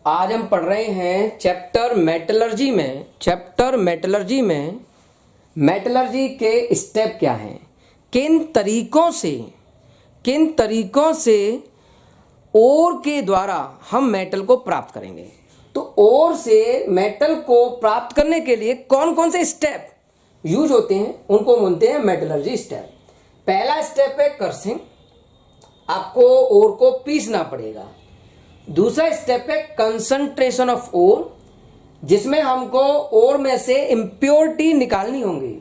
आज हम पढ़ रहे हैं चैप्टर मेटलर्जी में मेटलर्जी के स्टेप क्या हैं, किन तरीकों से ओर के द्वारा हम मेटल को प्राप्त करेंगे। तो ओर से मेटल को प्राप्त करने के लिए कौन कौन से स्टेप यूज होते हैं उनको बोलते हैं मेटलर्जी स्टेप। पहला स्टेप है कर्सिंग, आपको ओर को पीसना पड़ेगा। दूसरा स्टेप है कंसंट्रेशन ऑफ ओर, जिसमें हमको ओर में से इम्प्योरिटी निकालनी होंगी।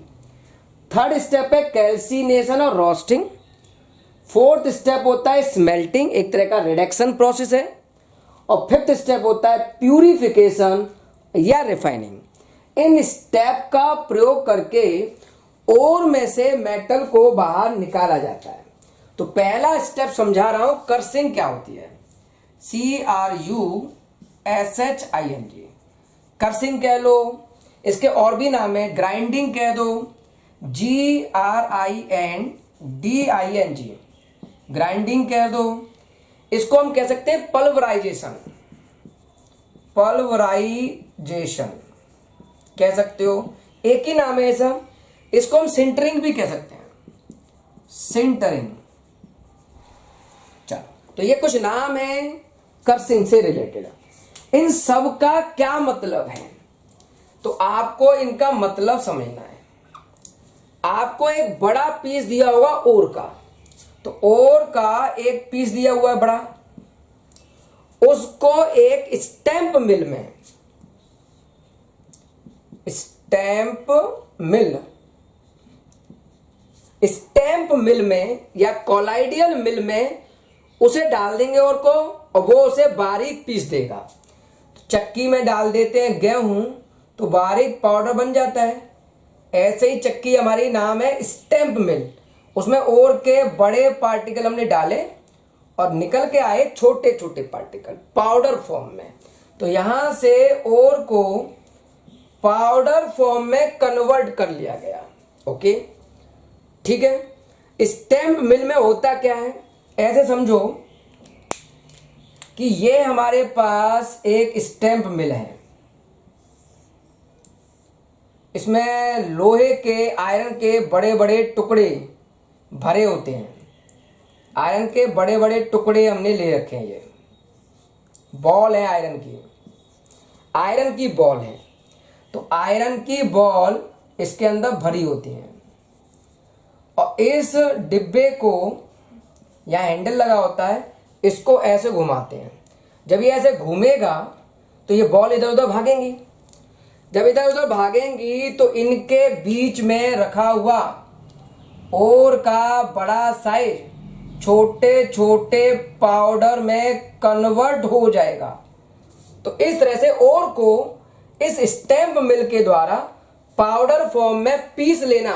थर्ड स्टेप है कैल्सिनेशन और रोस्टिंग। फोर्थ स्टेप होता है स्मेल्टिंग, एक तरह का रिडक्शन प्रोसेस है। और फिफ्थ स्टेप होता है प्यूरिफिकेशन या रिफाइनिंग। इन स्टेप का प्रयोग करके ओर में से मेटल को बाहर निकाला जाता है। तो पहला स्टेप समझा रहा हूं, कर्सिंग क्या होती है। CRUSHING, कर्सिंग कह लो, इसके और भी नाम है, ग्राइंडिंग कह दो, GRINDING, ग्राइंडिंग कह दो। इसको हम कह सकते हैं पल्वराइजेशन कह सकते हो, एक ही नाम है ऐसा। इसको हम सिंटरिंग भी कह सकते हैं, सिंटरिंग। चलो, तो ये कुछ नाम है कर्सिंग से रिलेटेड। इन सब का क्या मतलब है, तो आपको इनका मतलब समझना है। आपको एक बड़ा पीस दिया होगा ओर का, तो ओर का एक पीस दिया हुआ है बड़ा, उसको एक स्टैंप मिल में या कोलाइडियल मिल में उसे डाल देंगे ओर को, और वो उसे बारीक पीस देगा। चक्की में डाल देते हैं गेहूं तो बारीक पाउडर बन जाता है। ऐसे ही चक्की हमारी नाम है स्टैंप मिल, उसमें ओर के बड़े पार्टिकल हमने डाले और निकल के आए छोटे छोटे पार्टिकल पाउडर फॉर्म में। तो यहां से ओर को पाउडर फॉर्म में कन्वर्ट कर लिया गया। ओके, ठीक है। स्टैंप मिल में होता क्या है, ऐसे समझो कि ये हमारे पास एक स्टैंप मिल है। इसमें लोहे के, आयरन के बड़े बड़े टुकड़े भरे होते हैं। आयरन के बड़े बड़े टुकड़े हमने ले रखे हैं। ये बॉल है, आयरन की बॉल है। तो आयरन की बॉल इसके अंदर भरी होती है, और इस डिब्बे को, यहाँ हैंडल लगा होता है, इसको ऐसे घुमाते हैं। जब ये ऐसे घूमेगा तो ये बॉल इधर उधर भागेंगी। जब इधर उधर भागेंगी तो इनके बीच में रखा हुआ ओर का बड़ा साइज छोटे छोटे पाउडर में कन्वर्ट हो जाएगा। तो इस तरह से ओर को इस स्टैंप मिल के द्वारा पाउडर फॉर्म में पीस लेना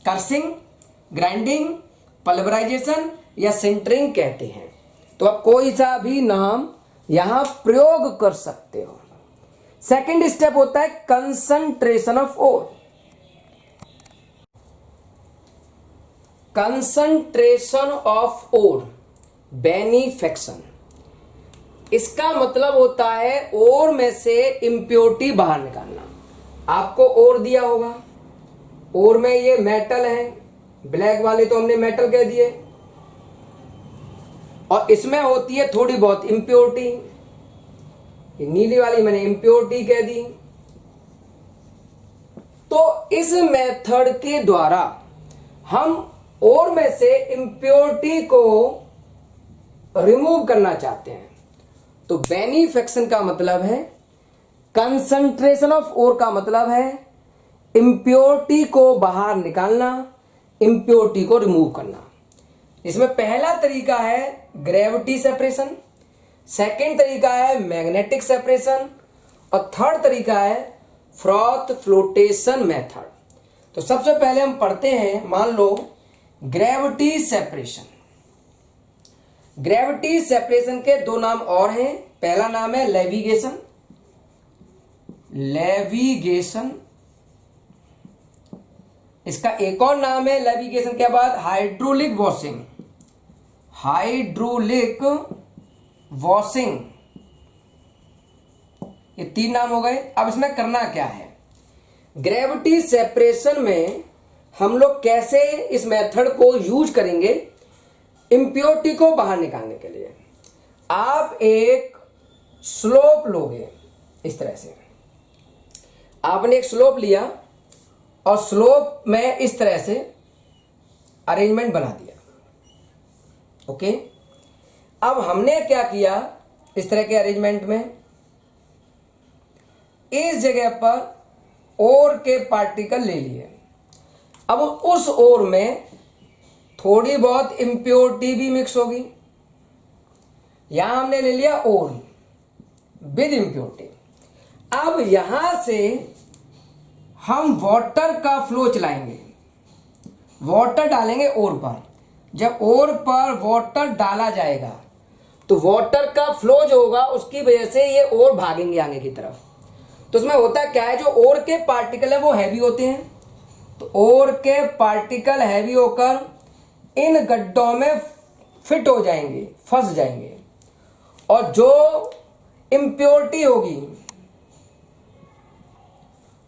कर्सिंग, ग्राइंडिंग, पल्वराइजेशन या सिंटरिंग कहते हैं। तो आप कोई सा भी नाम यहां प्रयोग कर सकते हो। सेकंड स्टेप होता है concentration of ore. Concentration of ore, beneficiation. इसका मतलब होता है ओर में से इंप्योरिटी बाहर निकालना। आपको ओर दिया होगा, ओर में ये मेटल है, ब्लैक वाले तो हमने मेटल कह दिए, और इसमें होती है थोड़ी बहुत इंप्योरिटी। नीली वाली मैंने इंप्योरिटी कह दी। तो इस मेथड के द्वारा हम ओर में से इंप्योरिटी को रिमूव करना चाहते हैं। तो बेनिफेक्शन का मतलब है, कंसंट्रेशन ऑफ ओर का मतलब है इंप्योरिटी को बाहर निकालना, इंप्योरिटी को रिमूव करना। इसमें पहला तरीका है ग्रेविटी सेपरेशन, सेकेंड तरीका है मैग्नेटिक सेपरेशन, और थर्ड तरीका है फ्रॉथ फ्लोटेशन मेथड। तो सबसे पहले हम पढ़ते हैं, मान लो ग्रेविटी सेपरेशन। ग्रेविटी सेपरेशन के दो नाम और हैं। पहला नाम है लेविगेशन। इसका एक और नाम है लेविगेशन के बाद हाइड्रोलिक वॉशिंग। हाइड्रोलिक वॉशिंग ये 3 नाम हो गए। अब इसमें करना क्या है, ग्रेविटी सेपरेशन में हम लोग कैसे इस मेथड को यूज करेंगे इम्प्योरिटी को बाहर निकालने के लिए। आप एक स्लोप लोगे, इस तरह से आपने एक स्लोप लिया और स्लोप में इस तरह से अरेंजमेंट बना दिया। ओके, अब हमने क्या किया, इस तरह के अरेंजमेंट में इस जगह पर ओर के पार्टिकल ले लिए। अब उस ओर में थोड़ी बहुत इम्प्योरिटी भी मिक्स होगी। यहां हमने ले लिया ओर विद इम्प्योरिटी। अब यहां से हम वाटर का फ्लो चलाएंगे, वाटर डालेंगे ओर पर। जब ओर पर वाटर डाला जाएगा तो वाटर का फ्लो जो होगा उसकी वजह से ये ओर भागेंगे आगे की तरफ। तो उसमें होता क्या है, जो ओर के पार्टिकल है वो हैवी होते हैं, तो ओर के पार्टिकल हैवी होकर इन गड्ढों में फिट हो जाएंगे, फंस जाएंगे। और जो इम्प्योरिटी होगी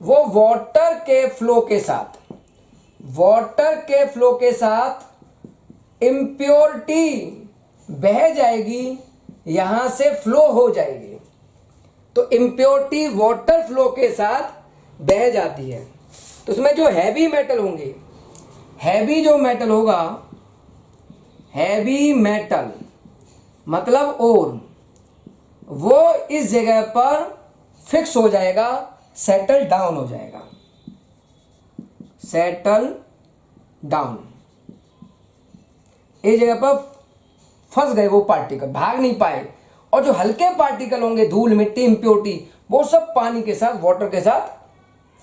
वो वाटर के फ्लो के साथ इम्प्योरिटी बह जाएगी, यहां से फ्लो हो जाएगी। तो इम्प्योरिटी वाटर फ्लो के साथ बह जाती है। तो उसमें जो हैवी मेटल होंगे, हैवी जो मेटल होगा, हैवी मेटल मतलब ओर, वो इस जगह पर फिक्स हो जाएगा, सेटल डाउन हो जाएगा, सेटल डाउन। इस जगह पर फंस गए वो पार्टिकल, भाग नहीं पाए। और जो हल्के पार्टिकल होंगे, धूल मिट्टी इम्प्योरिटी, वो सब पानी के साथ, वाटर के साथ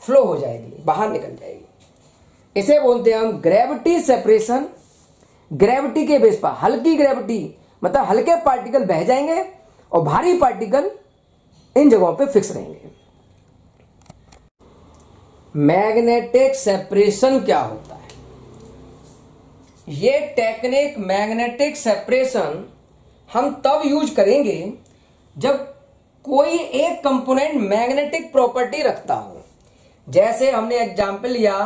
फ्लो हो जाएगी, बाहर निकल जाएगी। इसे बोलते हैं हम ग्रेविटी सेपरेशन। ग्रेविटी के बेस पर हल्की ग्रेविटी मतलब हल्के पार्टिकल बह जाएंगे और भारी पार्टिकल इन जगहों पे फिक्स रहेंगे। मैग्नेटिक सेपरेशन क्या होता है? ये टेक्निक मैग्नेटिक सेपरेशन हम तब यूज करेंगे जब कोई एक कंपोनेंट मैग्नेटिक प्रॉपर्टी रखता हो। जैसे हमने एग्जांपल लिया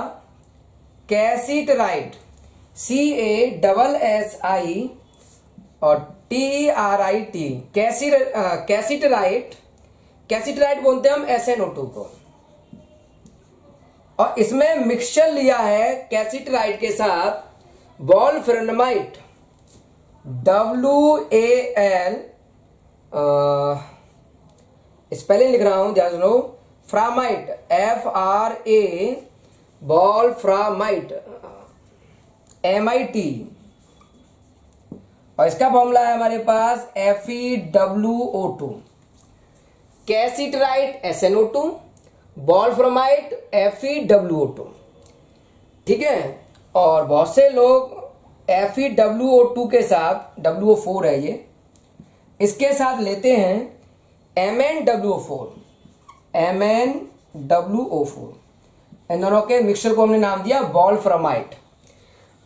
कैसिटराइट, CASSI और TRIT, कैसिटराइट बोलते हैं हम SnO2 को। और इसमें मिक्सचर लिया है कैसिटराइट के साथ वॉल्फ्रामाइट, WAL, स्पेलिंग लिख रहा हूं, ध्यान सुनो, फ्रामाइट, FRA, वॉल्फ्रामाइट, MIT। और इसका फॉर्मूला है हमारे पास FeWO2। कैसिटराइट SnO2, वॉल्फ्रामाइट FeWO2। ठीक है। और बहुत से लोग FeWO2 के साथ, WO4 है ये, इसके साथ लेते हैं MnWO4। इन दोनों के मिक्सचर को हमने नाम दिया वॉल्फ्रामाइट।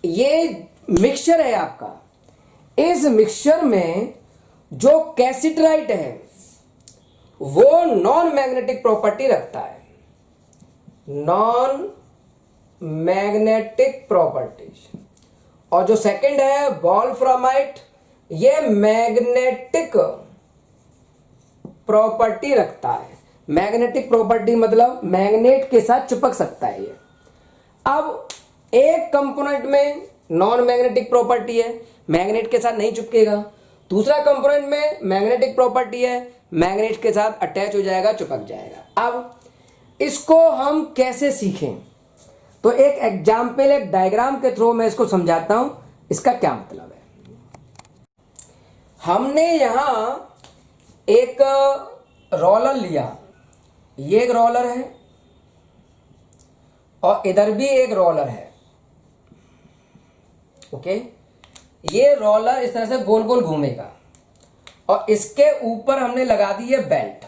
ये मिक्सचर है आपका। इस मिक्सचर में जो कैसिटराइट है वो नॉन मैग्नेटिक प्रॉपर्टी रखता है, नॉन मैग्नेटिक प्रॉपर्टीज। और जो सेकंड है वॉल्फ्रामाइट, ये मैग्नेटिक प्रॉपर्टी रखता है। मैग्नेटिक प्रॉपर्टी मतलब मैग्नेट के साथ चिपक सकता है ये। अब एक कंपोनेंट में नॉन मैग्नेटिक प्रॉपर्टी है, मैग्नेट के साथ नहीं चिपकेगा। दूसरा कंपोनेंट में मैग्नेटिक प्रॉपर्टी है, मैग्नेट के साथ अटैच हो जाएगा, चिपक जाएगा। अब इसको हम कैसे सीखें? तो एक एग्जाम्पल, एक डायग्राम के थ्रू मैं इसको समझाता हूं इसका क्या मतलब है। हमने यहां एक रोलर लिया, ये एक रोलर है और इधर भी एक रोलर है। ओके, ये रोलर इस तरह से गोल गोल घूमेगा और इसके ऊपर हमने लगा दी है बेल्ट।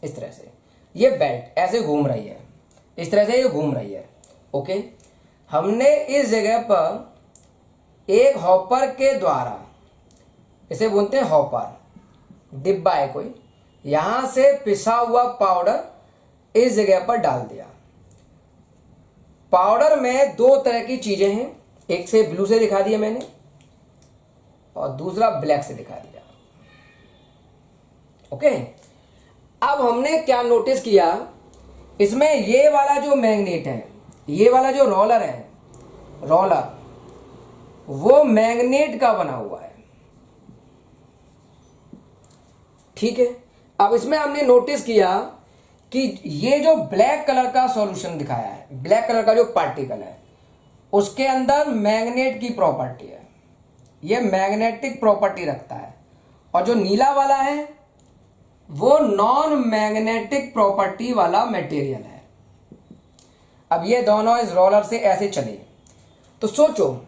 इस तरह से ये बेल्ट ऐसे घूम रही है, इस तरह से ये घूम रही है। ओके, हमने इस जगह पर एक हॉपर के द्वारा इसे बोलते हैं हॉपर, डिब्बा है कोई, यहां से पिसा हुआ पाउडर इस जगह पर डाल दिया। पाउडर में दो तरह की चीजें हैं, एक से ब्लू से दिखा दिया मैंने और दूसरा ब्लैक से दिखा दिया। ओके, अब हमने क्या नोटिस किया, इसमें ये वाला जो मैग्नेट है, ये वाला जो रोलर है, रोलर वो मैग्नेट का बना हुआ है। ठीक है, अब इसमें हमने नोटिस किया कि ये जो ब्लैक कलर का सॉल्यूशन दिखाया है, ब्लैक कलर का जो पार्टिकल है, उसके अंदर मैग्नेट की प्रॉपर्टी है, ये मैग्नेटिक प्रॉपर्टी रखता है। और जो नीला वाला है वो नॉन मैग्नेटिक प्रॉपर्टी वाला मटेरियल है। अब ये दोनों इस रोलर से ऐसे चले, तो सोचो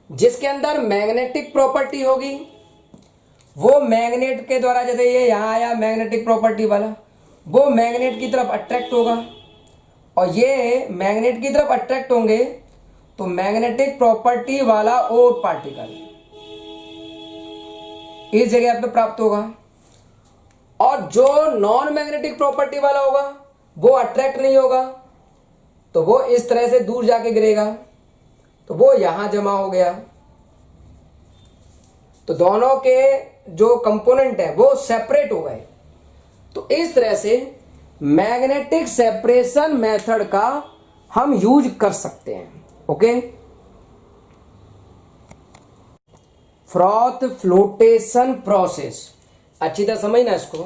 जिसके अंदर मैग्नेटिक प्रॉपर्टी होगी वो मैग्नेट के द्वारा, जैसे ये यहां आया मैग्नेटिक प्रॉपर्टी वाला, वो मैग्नेट की तरफ अट्रैक्ट होगा और ये मैग्नेट की तरफ अट्रैक्ट होंगे तो मैग्नेटिक प्रॉपर्टी वाला और पार्टिकल इस जगह पे प्राप्त होगा और जो नॉन मैग्नेटिक प्रॉपर्टी वाला होगा वो अट्रैक्ट नहीं होगा, तो वो इस तरह से दूर जाके गिरेगा, तो वो यहां जमा हो गया। तो दोनों के जो कंपोनेंट है वो सेपरेट हो गए। तो इस तरह से मैग्नेटिक सेपरेशन मेथड का हम यूज कर सकते हैं। ओके, फ्रॉथ फ्लोटेशन प्रोसेस, अच्छी तरह समझना इसको।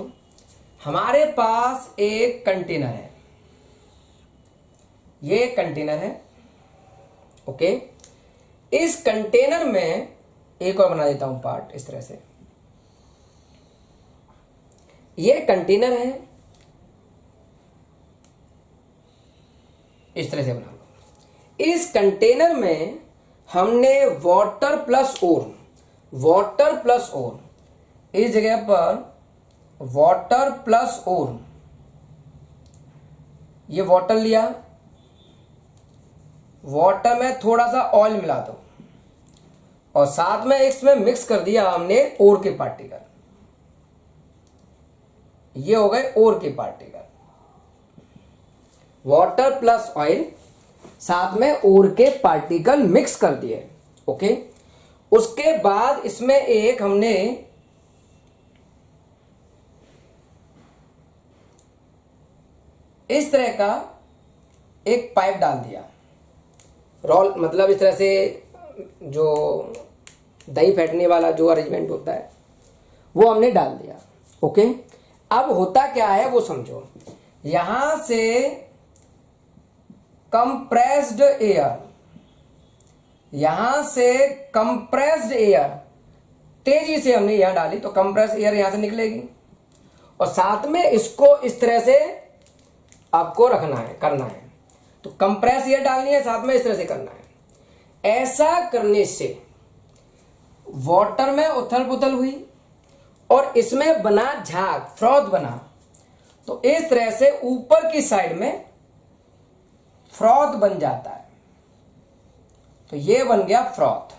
हमारे पास एक कंटेनर है, ये कंटेनर है। ओके, इस कंटेनर में एक और बना देता हूं पार्ट इस तरह से, ये कंटेनर है, इस तरह से बना लो। इस कंटेनर में हमने वाटर प्लस ओर, वाटर प्लस ओर, इस जगह पर वाटर प्लस ओर, ये वाटर लिया, वाटर में थोड़ा सा ऑयल मिला दो और साथ में इसमें मिक्स कर दिया हमने ओर के पार्टिकल, ये हो गए ओर के पार्टिकल। वाटर प्लस ऑयल साथ में ओर के पार्टिकल मिक्स कर दिए। ओके, उसके बाद इसमें एक हमने इस तरह का एक पाइप डाल दिया, रोल मतलब इस तरह से जो दही फेंटने वाला जो अरेंजमेंट होता है वो हमने डाल दिया। ओके, अब होता क्या है वो समझो, यहां से कंप्रेस्ड एयर, यहां से कंप्रेस्ड एयर तेजी से हमने यहां डाली तो कंप्रेस्ड एयर यहां से निकलेगी और साथ में इसको इस तरह से आपको रखना है, करना है। तो कंप्रेस एयर डालनी है, साथ में इस तरह से करना है। ऐसा करने से वाटर में उथल पुथल हुई और इसमें बना झाग, फ्रॉथ बना। तो इस तरह से ऊपर की साइड में फ्रॉथ बन जाता है, तो ये बन गया फ्रॉथ।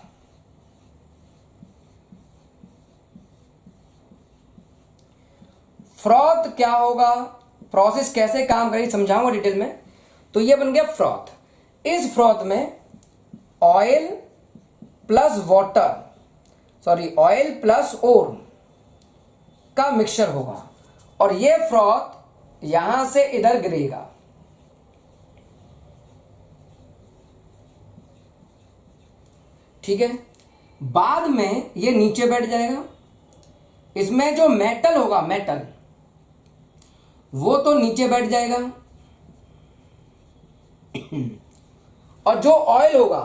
फ्रॉथ क्या होगा, प्रोसेस कैसे काम करेगी समझाऊंगा डिटेल में। तो ये बन गया फ्रॉथ। इस फ्रॉथ में oil plus water, sorry oil plus ore का मिक्सचर होगा और ये फ्रॉथ यहां से इधर गिरेगा। ठीक है, बाद में ये नीचे बैठ जाएगा। इसमें जो मेटल होगा, मेटल वो तो नीचे बैठ जाएगा और जो ऑयल होगा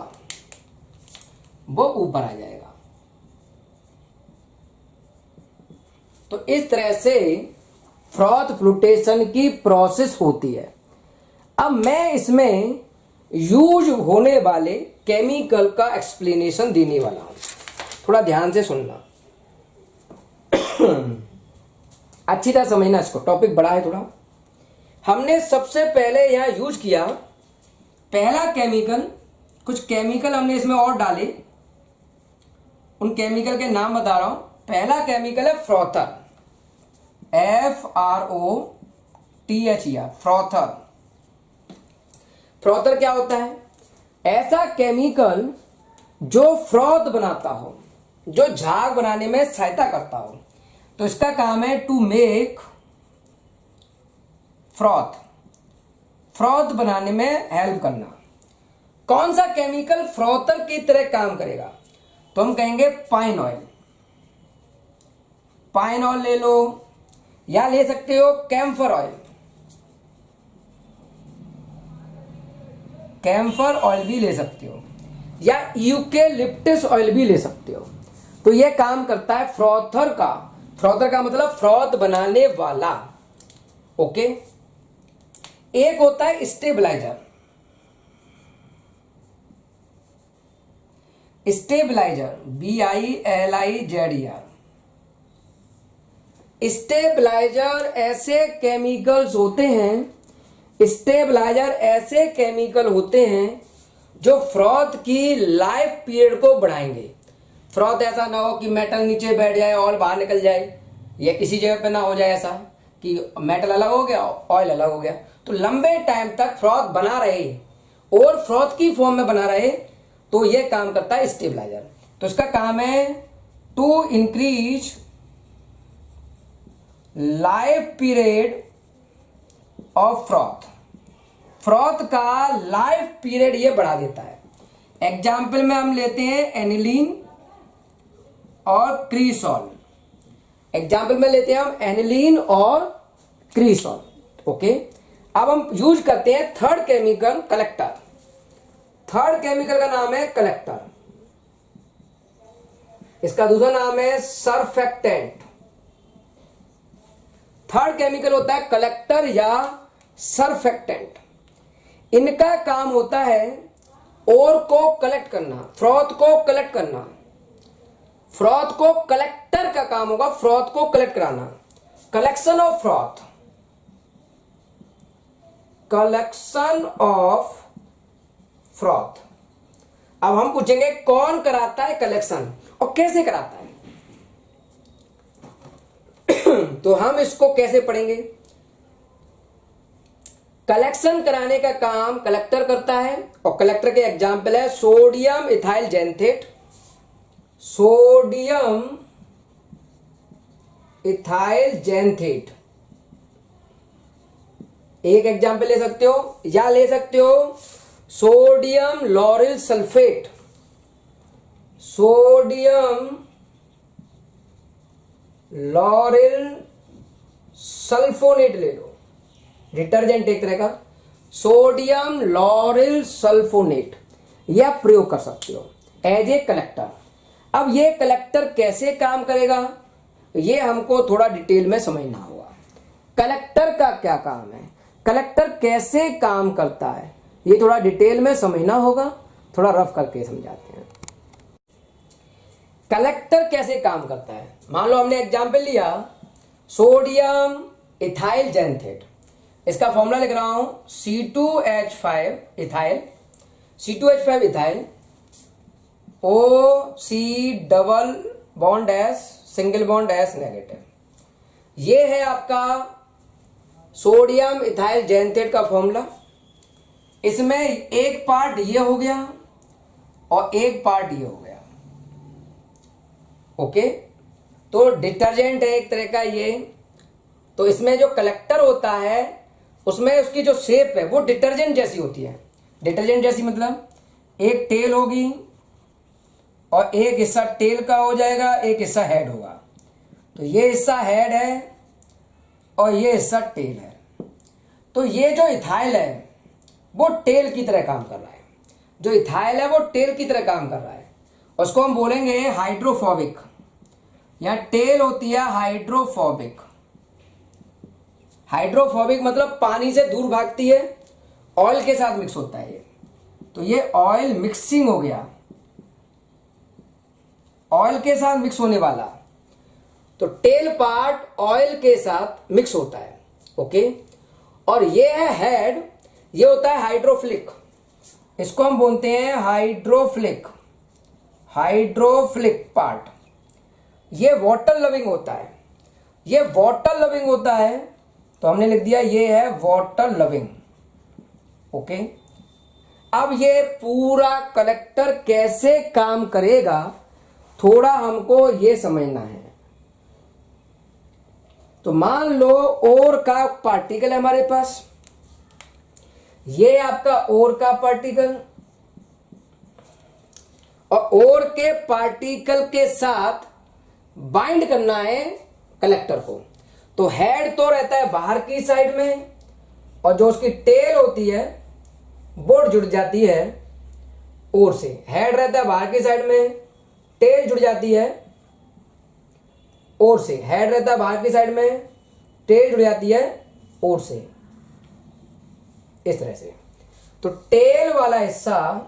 वो ऊपर आ जाएगा। तो इस तरह से फ्रॉथ फ्लोटेशन की प्रोसेस होती है। अब मैं इसमें यूज होने वाले केमिकल का एक्सप्लेनेशन देने वाला हूं, थोड़ा ध्यान से सुनना। अच्छी तरह समझना इसको, टॉपिक बड़ा है थोड़ा। हमने सबसे पहले यहां यूज किया पहला केमिकल, कुछ केमिकल हमने इसमें और डाले, उन केमिकल के नाम बता रहा हूं, पहला केमिकल है फ्रॉथर, FROTHER, फ्रॉथर। फ्रॉथर क्या होता है? ऐसा केमिकल जो फ्रॉथ बनाता हो, जो झाग बनाने में सहायता करता हो। तो इसका काम है टू मेक फ्रॉथ, फ्रॉथ बनाने में हेल्प करना। कौन सा केमिकल फ्रॉथर की तरह काम करेगा? तो हम कहेंगे पाइन ऑयल। पाइन ऑयल ले लो, या ले सकते हो कैम्फर ऑयल, कैम्फर ऑयल भी ले सकते हो, या यूकेलिप्टस ऑयल भी ले सकते हो। तो यह काम करता है फ्रॉथर का। फ्रॉथर का मतलब फ्रॉथ बनाने वाला। ओके। एक होता है स्टेबलाइजर। Stabiliser, BILIZER। स्टेबलाइजर ऐसे केमिकल्स होते हैं, स्टेबलाइजर ऐसे केमिकल होते हैं जो फ्रॉथ की लाइफ पीरियड को बढ़ाएंगे। फ्रॉथ ऐसा ना हो कि मेटल नीचे बैठ जाए और बाहर निकल जाए, या किसी जगह पे ना हो जाए ऐसा कि मेटल अलग हो गया ऑयल अलग हो गया। तो लंबे टाइम तक फ्रॉथ बना रहे और फ्रॉथ की फॉर्म में बना रहे, तो यह काम करता है स्टेबलाइजर। तो इसका काम है to increase life period of froth. Froth का लाइफ पीरियड ये बढ़ा देता है। एग्जाम्पल में हम लेते हैं एनिलीन और क्रीसॉल। एग्जाम्पल में लेते हैं हम एनिलीन और क्रीसॉल। ओके। अब हम यूज करते हैं third chemical, collector. Third chemical का नाम है कलेक्टर। इसका दूसरा नाम है सरफेक्टेंट। थर्ड केमिकल होता है कलेक्टर या सरफेक्टेंट। इनका काम होता है ओर को कलेक्ट करना, फ्रॉथ को कलेक्ट करना। फ्रॉथ को कलेक्टर का काम होगा, फ्रॉथ को कलेक्ट कराना। Collection of froth, collection of froth. अब हम पूछेंगे कौन कराता है कलेक्शन और कैसे कराता है। तो हम इसको कैसे पढ़ेंगे? कलेक्शन कराने का काम कलेक्टर करता है, और कलेक्टर के एग्जाम्पल है sodium ethyl xanthate, sodium ethyl xanthate एक एग्जाम्पल ले सकते हो, या ले सकते हो sodium lauryl sulphate, sodium lauryl sulphonate ले लो, डिटर्जेंट एक तरह का, सोडियम लॉरिल सल्फोनेट, यह प्रयोग कर सकते हो एज ए कलेक्टर। अब ये कलेक्टर कैसे काम करेगा, ये हमको थोड़ा डिटेल में समझना होगा। कलेक्टर का क्या काम है, कलेक्टर कैसे काम करता है, ये थोड़ा डिटेल में समझना होगा। थोड़ा रफ करके समझाते हैं। कलेक्टर कैसे काम करता है। मान लो हमने एग्जाम्पल लिया सोडियम इथाइल जेंथेट। इसका फॉर्मूला लिख रहा हूं C2H5 ethyl, C2H5 ethyl, OC double bond S, single bond S negative. ये है आपका सोडियम इथाइल जेंथेट का फॉर्मूला। इसमें एक पार्ट ये हो गया और एक पार्ट ये हो गया। ओके। तो डिटर्जेंट है एक तरह का ये। तो इसमें जो कलेक्टर होता है उसमें उसकी जो शेप है वो डिटर्जेंट जैसी होती है। डिटर्जेंट जैसी मतलब एक टेल होगी और एक हिस्सा टेल का हो जाएगा, एक हिस्सा हेड होगा। तो ये हिस्सा हेड है और ये हिस्सा टेल है। तो ये जो इथाइल है वो टेल की तरह काम कर रहा है। जो इथाइल है वो टेल की तरह काम कर रहा है। उसको हम बोलेंगे हाइड्रोफोबिक। यहां टेल होती है हाइड्रोफोबिक। हाइड्रोफोबिक मतलब पानी से दूर भागती है, ऑयल के साथ मिक्स होता है ये। तो ये ऑयल मिक्सिंग हो गया, ऑयल के साथ मिक्स होने वाला। तो टेल पार्ट ऑयल के साथ मिक्स होता है। ओके। और ये है हेड, ये होता है हाइड्रोफिलिक। इसको हम बोलते हैं हाइड्रोफिलिक, हाइड्रोफिलिक पार्ट। ये वाटर लविंग होता है, ये वाटर लविंग होता है, तो हमने लिख दिया ये है वाटर लविंग। ओके, अब ये पूरा कलेक्टर कैसे काम करेगा थोड़ा हमको ये समझना है। तो मान लो ओर का पार्टिकल है हमारे पास, ये आपका ओर का पार्टिकल, और ओर के पार्टिकल के साथ बाइंड करना है कलेक्टर को। तो हेड तो रहता है बाहर की साइड में, और जो उसकी टेल होती है वो जुड़ जाती है ओर से। हेड रहता है बाहर की साइड में, टेल जुड़ जाती है ओर से। हेड रहता है बाहर की साइड में, टेल जुड़ जाती है ओर से, इस तरह से। तो टेल वाला हिस्सा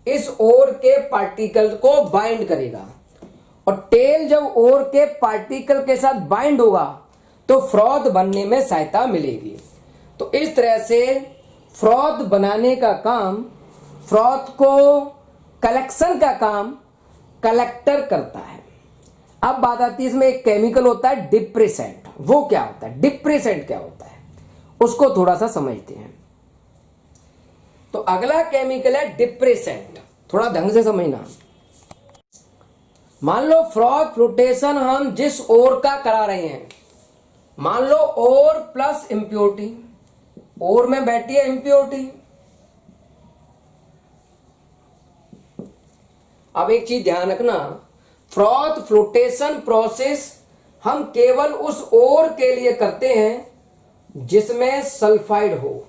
इस ओर के पार्टिकल को बाइंड करेगा, और टेल जब ओर के पार्टिकल के साथ बाइंड होगा तो फ्रॉथ बनने में सहायता मिलेगी। तो इस तरह से फ्रॉथ बनाने का काम, फ्रॉथ को कलेक्शन का काम कलेक्टर करता है। अब बात आती है, इसमें एक केमिकल होता है डिप्रेसेंट। वो क्या होता है, डिप्रेसेंट क्या होता है, उसको थोड़ा सा समझते हैं। तो अगला केमिकल है डिप्रेसेंट, थोड़ा ढंग से समझना। मान लो फ्रॉथ फ्लोटेशन हम जिस ओर का करा रहे हैं, मान लो ओर प्लस इंप्योरिटी, ओर में बैठी है इंप्योरिटी। अब एक चीज ध्यान रखना, फ्रॉथ फ्लोटेशन प्रोसेस हम केवल उस ओर के लिए करते हैं जिसमें सल्फाइड हो,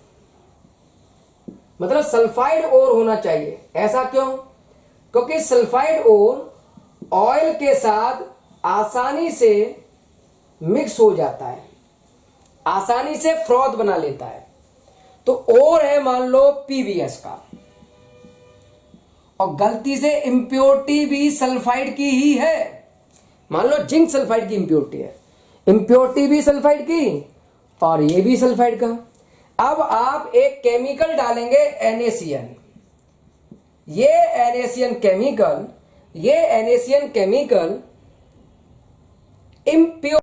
मतलब सल्फाइड ओर होना चाहिए। ऐसा क्यों? क्योंकि सल्फाइड ओर ऑयल के साथ आसानी से मिक्स हो जाता है, आसानी से फ्रॉथ बना लेता है। तो ओर है मान लो पीवीएस का, और गलती से इंप्योरिटी भी सल्फाइड की ही है। मान लो जिंक सल्फाइड की इंप्योरिटी है, इंप्योरिटी भी सल्फाइड की और ये भी सल्फाइड का। अब आप एक केमिकल डालेंगे NaCN, ये NaCN केमिकल, ये NaCN केमिकल इम्प्योर